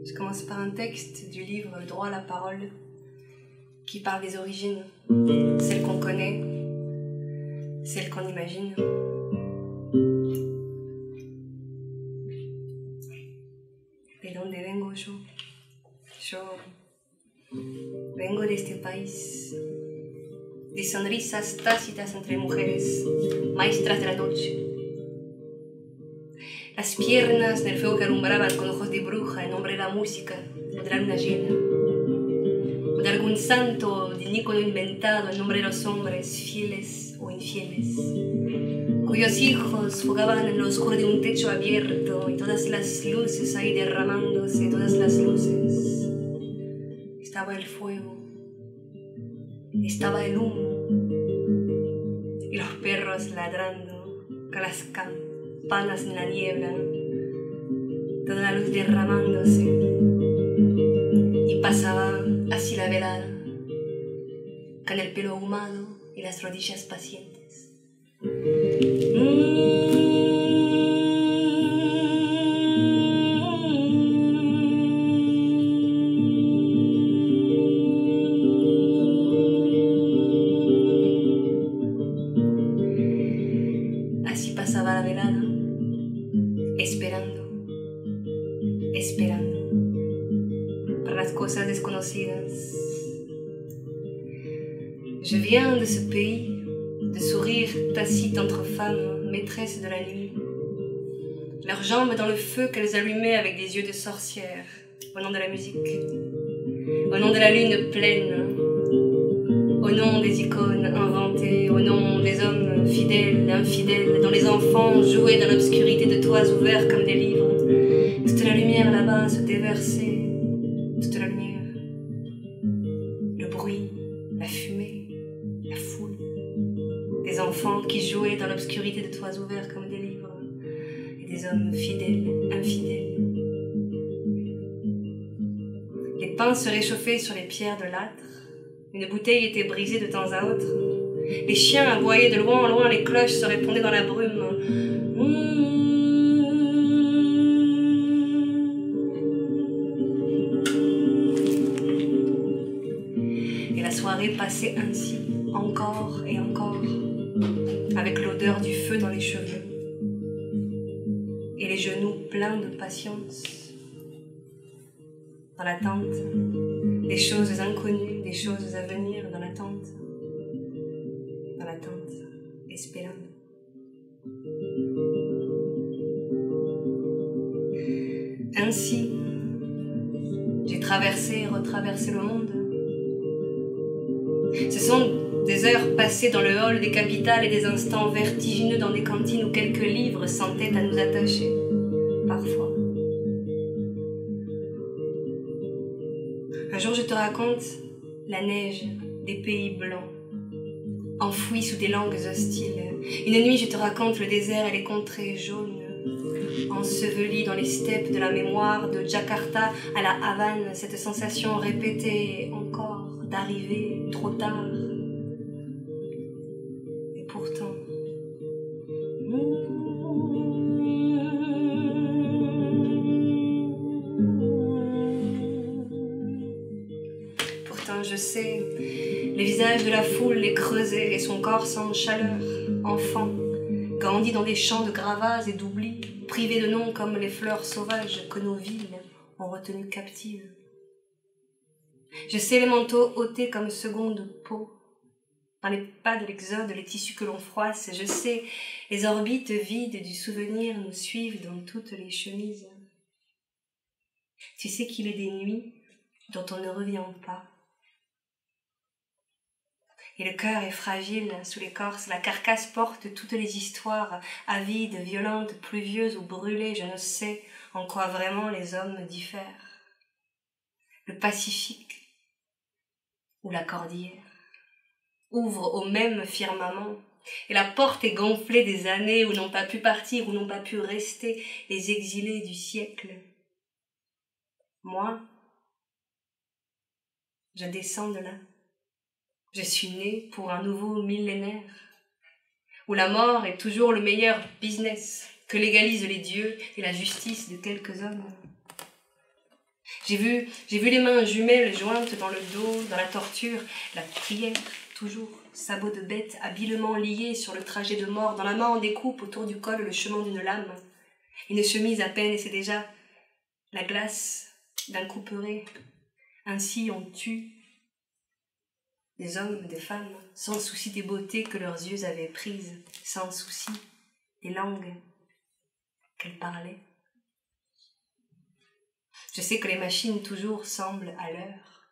Je commence par un texte du livre Le droit à la parole qui parle des origines, celles qu'on connaît, celles qu'on imagine. ¿De dónde vengo yo? Yo vengo de este país, de sonrisas tácitas entre mujeres, maestras de la noche. Las piernas del fuego que alumbraban con ojos de bruja en nombre de la música, o de la luna llena, o de algún santo, de un ícono inventado en nombre de los hombres, fieles o infieles, cuyos hijos jugaban en lo oscuro de un techo abierto y todas las luces ahí derramándose, todas las luces. Estaba el fuego, estaba el humo y los perros ladrando con las campanas en la niebla, toda la luz derramándose y pasaba así la velada con el pelo ahumado y las rodillas pacientes. Así pasaba la velada, esperando, esperando para las cosas desconocidas. Je viens de ce pays, de sourires tacites entre femmes, maîtresses de la nuit, leurs jambes dans le feu qu'elles allumaient avec des yeux de sorcières, au nom de la musique, au nom de la lune pleine, au nom des icônes inventées, au nom des hommes fidèles et infidèles, dont les enfants jouaient dans l'obscurité de toits ouverts comme des livres. Toute la lumière là-bas se déversait, toute la lumière, le bruit, la fumée, la foule, des enfants qui jouaient dans l'obscurité de toits ouverts comme des livres, et des hommes fidèles, infidèles. Les pains se réchauffaient sur les pierres de l'âtre, une bouteille était brisée de temps à autre, les chiens aboyaient de loin en loin, les cloches se répondaient dans la brume. Et la soirée passait ainsi, encore et encore, avec l'odeur du feu dans les cheveux et les genoux pleins de patience, dans l'attente des choses inconnues, des choses à venir, dans l'attente, espérando. Ainsi, j'ai traversé et retraversé le monde. Ce sont des heures passées dans le hall des capitales et des instants vertigineux dans des cantines où quelques livres s'entêtent à nous attacher, parfois. Un jour, je te raconte la neige des pays blancs, enfouis sous des langues hostiles. Une nuit, je te raconte le désert et les contrées jaunes, ensevelis dans les steppes de la mémoire, de Jakarta à la Havane, cette sensation répétée encore d'arriver trop tard. Et pourtant... Je sais, les visages de la foule les creusés et son corps sans chaleur, enfant, grandi dans des champs de gravats et d'oubli, privé de nom comme les fleurs sauvages que nos villes ont retenues captives. Je sais les manteaux ôtés comme seconde peau, dans les pas de l'exode, les tissus que l'on froisse. Je sais les orbites vides du souvenir nous suivent dans toutes les chemises. Tu sais qu'il est des nuits dont on ne revient pas. Et le cœur est fragile sous l'écorce, la carcasse porte toutes les histoires, avides, violentes, pluvieuses ou brûlées, je ne sais en quoi vraiment les hommes diffèrent. Le Pacifique ou la cordillère ouvrent au même firmament, et la porte est gonflée des années où n'ont pas pu partir, où n'ont pas pu rester les exilés du siècle. Moi, je descends de là. Je suis née pour un nouveau millénaire, où la mort est toujours le meilleur business que légalisent les dieux et la justice de quelques hommes. J'ai vu les mains jumelles jointes dans le dos, dans la torture, la prière, toujours, sabots de bête habilement liés sur le trajet de mort, dans la main on découpe autour du col le chemin d'une lame, une chemise à peine et c'est déjà la glace d'un couperet. Ainsi on tue des hommes, des femmes, sans souci des beautés que leurs yeux avaient prises, sans souci des langues qu'elles parlaient. Je sais que les machines toujours semblent à l'heure.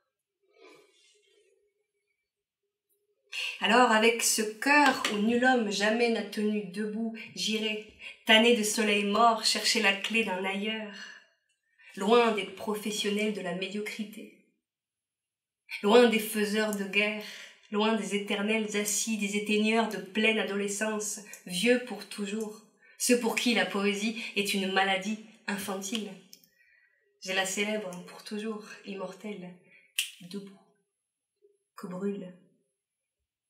Alors avec ce cœur où nul homme jamais n'a tenu debout, j'irai, tanné de soleil mort, chercher la clé d'un ailleurs, loin des professionnels de la médiocrité, loin des faiseurs de guerre, loin des éternels assis, des éteigneurs de pleine adolescence, vieux pour toujours, ceux pour qui la poésie est une maladie infantile. Je la célèbre pour toujours, immortelle, debout, que brûle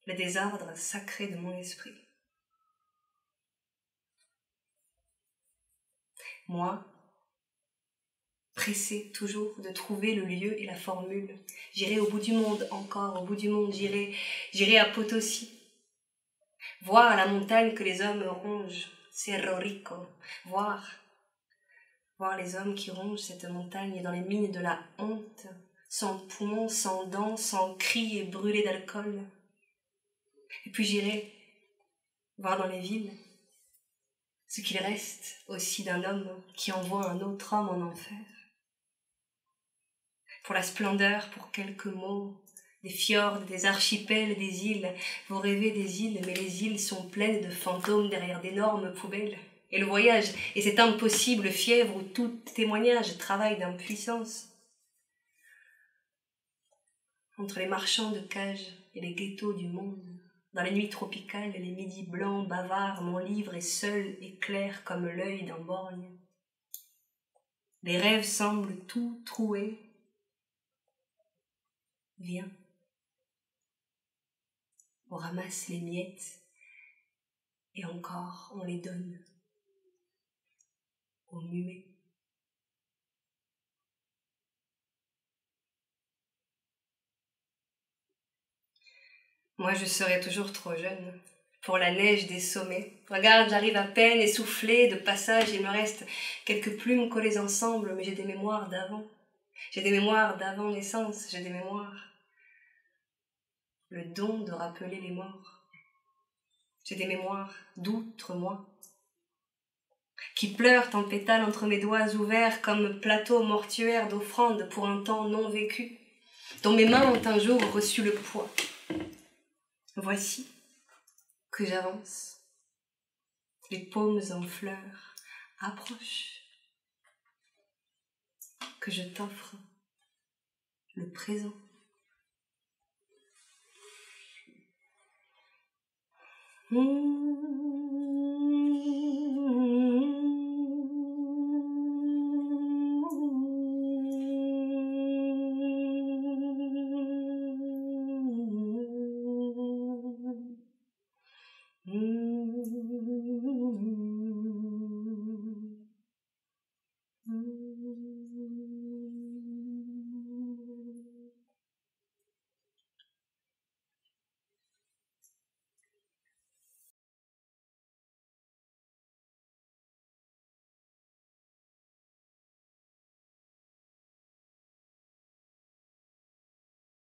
le désordre sacré de mon esprit. Moi, pressé toujours de trouver le lieu et la formule, j'irai au bout du monde encore, au bout du monde, j'irai à Potosi, voir la montagne que les hommes rongent, Cerro Rico, voir les hommes qui rongent cette montagne dans les mines de la honte, sans poumons, sans dents, sans cris et brûlés d'alcool. Et puis j'irai voir dans les villes ce qu'il reste aussi d'un homme qui envoie un autre homme en enfer. Pour la splendeur, pour quelques mots, des fjords, des archipels, des îles. Vous rêvez des îles, mais les îles sont pleines de fantômes derrière d'énormes poubelles. Et le voyage est cette impossible fièvre où tout témoignage travaille d'impuissance. Entre les marchands de cages et les ghettos du monde, dans les nuits tropicales, les midis blancs, bavards, mon livre est seul et clair comme l'œil d'un borgne. Les rêves semblent tout troués. Viens. On ramasse les miettes et encore on les donne aux muets. Moi, je serai toujours trop jeune pour la neige des sommets. Regarde, j'arrive à peine essoufflée de passage, il me reste quelques plumes collées ensemble, mais j'ai des mémoires d'avant. J'ai des mémoires d'avant naissance, j'ai des mémoires. Le don de rappeler les morts. J'ai des mémoires d'outre-moi, qui pleurent en pétales entre mes doigts ouverts comme plateau mortuaire d'offrande pour un temps non vécu, dont mes mains ont un jour reçu le poids. Voici que j'avance, les paumes en fleurs, approche, que je t'offre le présent.